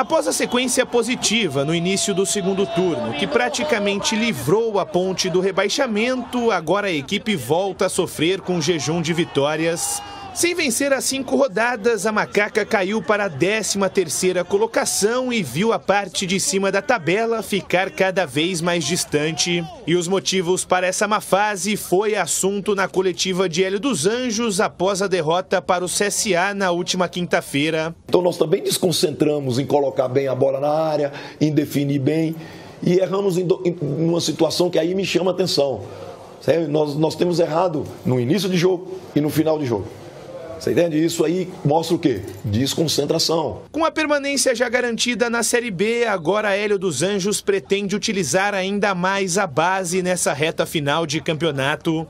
Após a sequência positiva no início do segundo turno, que praticamente livrou a Ponte do rebaixamento, agora a equipe volta a sofrer com jejum de vitórias. Sem vencer as 5 rodadas, a Macaca caiu para a 13ª colocação e viu a parte de cima da tabela ficar cada vez mais distante. E os motivos para essa má fase foi assunto na coletiva de Hélio dos Anjos após a derrota para o CSA na última quinta-feira. Então nós também desconcentramos em colocar bem a bola na área, em definir bem e erramos em uma situação que aí me chama a atenção. Nós temos errado no início de jogo e no final de jogo. Você entende? Isso aí mostra o quê? Desconcentração. Com a permanência já garantida na Série B, agora Hélio dos Anjos pretende utilizar ainda mais a base nessa reta final de campeonato.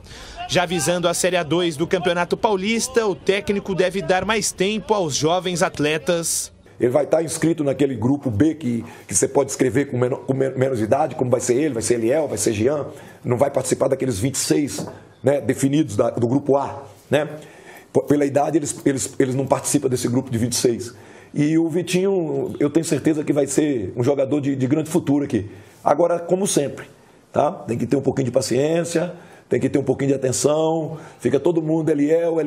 Já visando a Série A2 do Campeonato Paulista, o técnico deve dar mais tempo aos jovens atletas. Ele vai estar inscrito naquele grupo B que você pode escrever com menos idade, como vai ser ele, vai ser Eliel, vai ser Jean. Não vai participar daqueles 26, né, definidos do grupo A, né? Pela idade, eles não participam desse grupo de 26. E o Vitinho, eu tenho certeza que vai ser um jogador de grande futuro aqui. Agora, como sempre, tá? Tem que ter um pouquinho de paciência, tem que ter um pouquinho de atenção. Fica todo mundo, Eliel.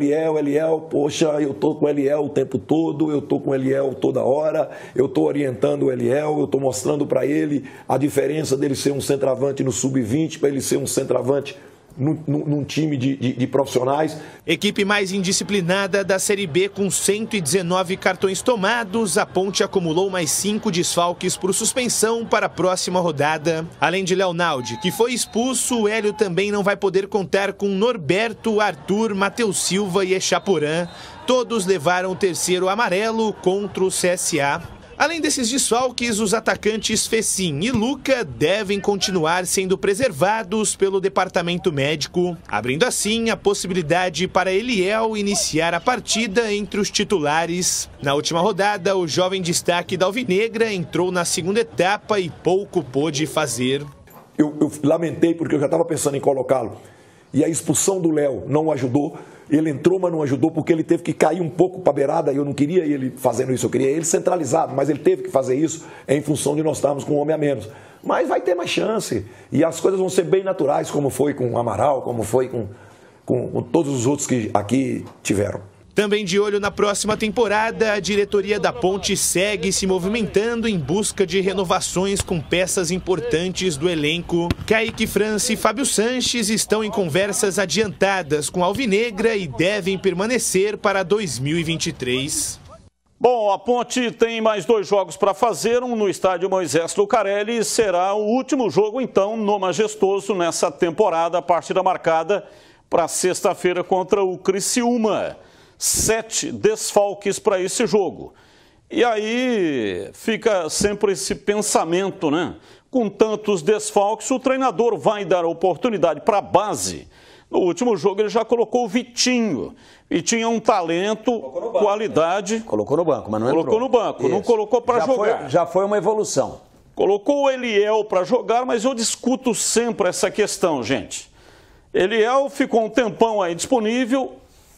Poxa, eu estou com o Eliel o tempo todo, eu estou com o Eliel toda hora, eu estou orientando o Eliel, eu estou mostrando para ele a diferença dele ser um centroavante no sub-20 para ele ser um centroavante num time de profissionais. Equipe mais indisciplinada da Série B com 119 cartões tomados, a Ponte acumulou mais 5 desfalques por suspensão para a próxima rodada. Além de Leonaldi, que foi expulso, o Hélio também não vai poder contar com Norberto, Arthur, Matheus Silva e Echaporã. Todos levaram o 3º amarelo contra o CSA. Além desses desfalques, os atacantes Fecim e Luca devem continuar sendo preservados pelo departamento médico, abrindo assim a possibilidade para Eliel iniciar a partida entre os titulares. Na última rodada, o jovem destaque da Alvinegra entrou na segunda etapa e pouco pôde fazer. Eu lamentei porque eu já estava pensando em colocá-lo. E a expulsão do Léo não o ajudou. Ele entrou, mas não ajudou porque ele teve que cair um pouco para a beirada. Eu não queria ele fazendo isso, eu queria ele centralizado. Mas ele teve que fazer isso em função de nós estarmos com um homem a menos. Mas vai ter mais chance. E as coisas vão ser bem naturais, como foi com o Amaral, como foi com todos os outros que aqui tiveram. Também de olho na próxima temporada, a diretoria da Ponte segue se movimentando em busca de renovações com peças importantes do elenco. Kaique França e Fábio Sanches estão em conversas adiantadas com a Alvinegra e devem permanecer para 2023. Bom, a Ponte tem mais 2 jogos para fazer, um no estádio Moisés Lucarelli e será o último jogo então no Majestoso nessa temporada, a partida marcada para sexta-feira contra o Criciúma. 7 desfalques para esse jogo. E aí fica sempre esse pensamento, né? Com tantos desfalques, o treinador vai dar oportunidade para a base. No último jogo ele já colocou o Vitinho. Vitinho é um talento, qualidade. Colocou no banco, mas não entrou. Colocou no banco, não colocou para jogar. Já foi uma evolução. Colocou o Eliel para jogar, mas eu discuto sempre essa questão, gente. Eliel ficou um tempão aí disponível.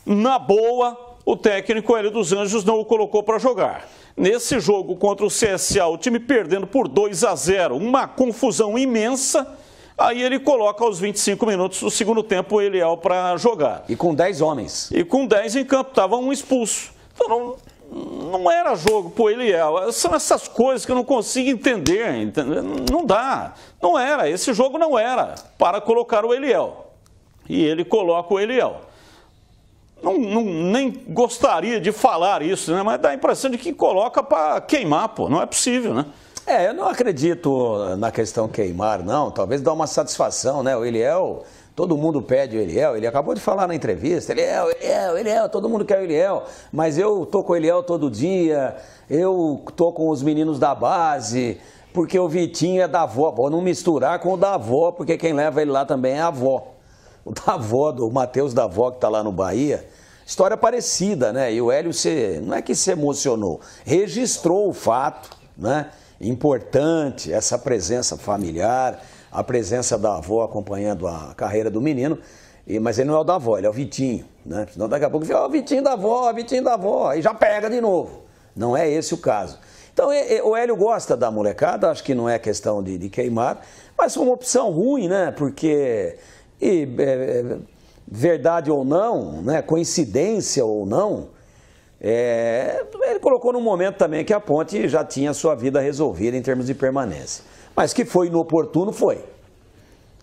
Na boa, o técnico Hélio dos Anjos não o colocou para jogar. Nesse jogo contra o CSA, o time perdendo por 2-0, uma confusão imensa, aí ele coloca aos 25 minutos do segundo tempo o Eliel para jogar. E com 10 homens. E com 10 em campo, estava um expulso. Então não era jogo pro Eliel. São essas coisas que eu não consigo entender, entendeu? Não dá. Não era, esse jogo não era para colocar o Eliel. E ele coloca o Eliel. Nem gostaria de falar isso, né? Mas dá a impressão de que coloca para queimar, pô. Não é possível, né? Eu não acredito na questão queimar, não. Talvez dá uma satisfação, né? O Eliel, todo mundo pede o Eliel. Ele acabou de falar na entrevista, Eliel, todo mundo quer o Eliel. Mas eu tô com o Eliel todo dia, eu tô com os meninos da base, porque o Vitinho é da avó. Vou não misturar com o da avó, porque quem leva ele lá também é a avó. O da avó, do Matheus da avó, que está lá no Bahia, história parecida, né? E o Hélio, não é que se emocionou, registrou o fato, né? Importante essa presença familiar, a presença da avó acompanhando a carreira do menino, mas ele não é o da avó, ele é o Vitinho, né? Senão daqui a pouco fica, o Vitinho da avó, aí já pega de novo. Não é esse o caso. Então, o Hélio gosta da molecada, acho que não é questão de queimar, mas foi uma opção ruim, né? Porque, verdade ou não, né? Coincidência ou não, ele colocou num momento também que a Ponte já tinha sua vida resolvida em termos de permanência. Mas que foi inoportuno, foi.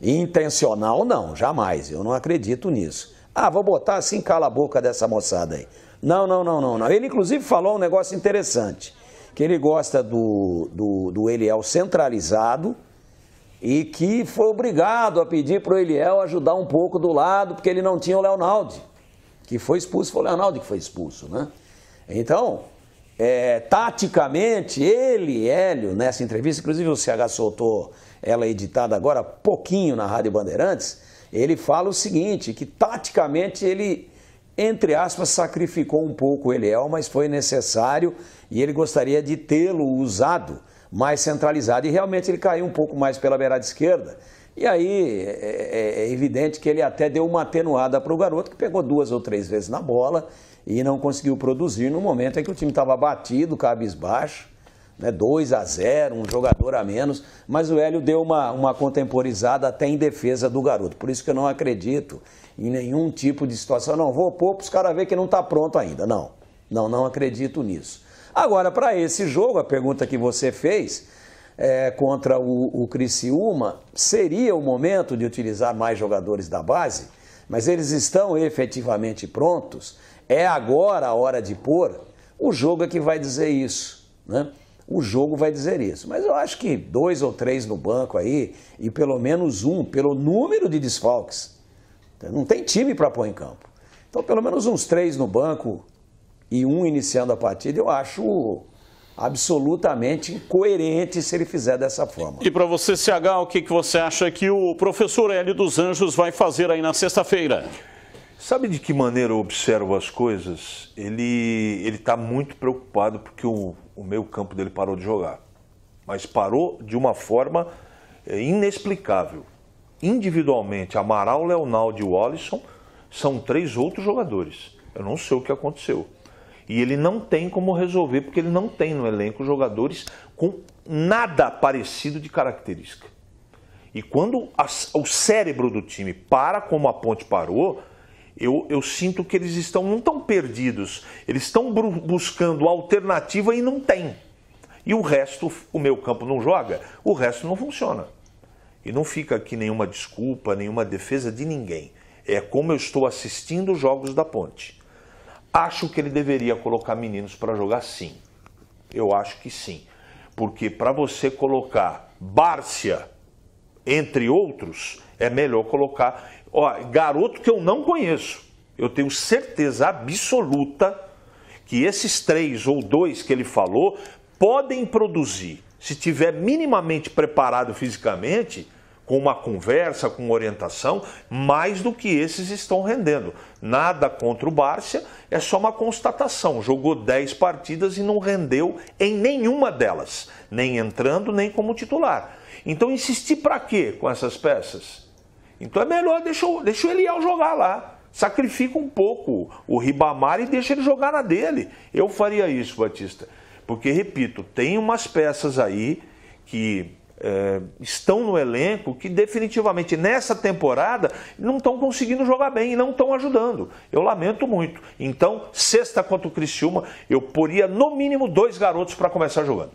Intencional, não, jamais. Eu não acredito nisso. Ah, vou botar assim, cala a boca dessa moçada aí. Não. Ele, inclusive, falou um negócio interessante, que ele gosta do Eliel centralizado e que foi obrigado a pedir para o Eliel ajudar um pouco do lado, porque ele não tinha o Leonaldi, que foi expulso. Foi o Leonaldi que foi expulso, né? Então, taticamente, Hélio, nessa entrevista, inclusive o CH soltou ela editada agora há pouquinho na Rádio Bandeirantes, ele fala o seguinte, que taticamente ele, entre aspas, sacrificou um pouco o Eliel, mas foi necessário e ele gostaria de tê-lo usado mais centralizado. E realmente ele caiu um pouco mais pela beirada esquerda. E aí é evidente que ele até deu uma atenuada para o garoto, que pegou 2 ou 3 vezes na bola e não conseguiu produzir no momento em que o time estava batido, cabisbaixo, né, 2-0, um jogador a menos, mas o Hélio deu uma contemporizada até em defesa do garoto. Por isso que eu não acredito em nenhum tipo de situação. Não, vou pôr para os caras verem que não está pronto ainda. Não acredito nisso. Agora, para esse jogo, a pergunta que você fez contra o Criciúma, seria o momento de utilizar mais jogadores da base? Mas eles estão efetivamente prontos? É agora a hora de pôr? O jogo é que vai dizer isso, né? O jogo vai dizer isso. Mas eu acho que 2 ou 3 no banco aí, e pelo menos um, pelo número de desfalques. Não tem time para pôr em campo. Então, pelo menos uns 3 no banco e um iniciando a partida, eu acho absolutamente coerente se ele fizer dessa forma. E para você, CH, o que você acha que o professor Hélio dos Anjos vai fazer aí na sexta-feira? Sabe de que maneira eu observo as coisas? Ele está muito preocupado porque o meio campo dele parou de jogar. Mas parou de uma forma inexplicável. Individualmente, Amaral, Leonaldo e Wallison são 3 outros jogadores. Eu não sei o que aconteceu. E ele não tem como resolver, porque ele não tem no elenco jogadores com nada parecido de característica. E quando o cérebro do time para como a Ponte parou, eu sinto que eles não estão perdidos, eles estão buscando alternativa e não tem. E o resto, o meio campo não joga, o resto não funciona. E não fica aqui nenhuma desculpa, nenhuma defesa de ninguém. É como eu estou assistindo os jogos da Ponte. Acho que ele deveria colocar meninos para jogar, sim. Eu acho que sim. Porque para você colocar Bárcia, entre outros, é melhor colocar garoto que eu não conheço. Eu tenho certeza absoluta que esses 3 ou 2 que ele falou podem produzir, se tiver minimamente preparado fisicamente, com uma conversa, com orientação, mais do que esses estão rendendo. Nada contra o Bárcia, é só uma constatação. Jogou 10 partidas e não rendeu em nenhuma delas, nem entrando, nem como titular. Então insistir para quê com essas peças? Então é melhor deixa o Eliel jogar lá. Sacrifica um pouco o Ribamar e deixa ele jogar na dele. Eu faria isso, Batista. Porque, repito, tem umas peças aí que estão no elenco que definitivamente nessa temporada não estão conseguindo jogar bem e não estão ajudando. Eu lamento muito. Então, sexta contra o Criciúma, eu poria no mínimo 2 garotos para começar jogando.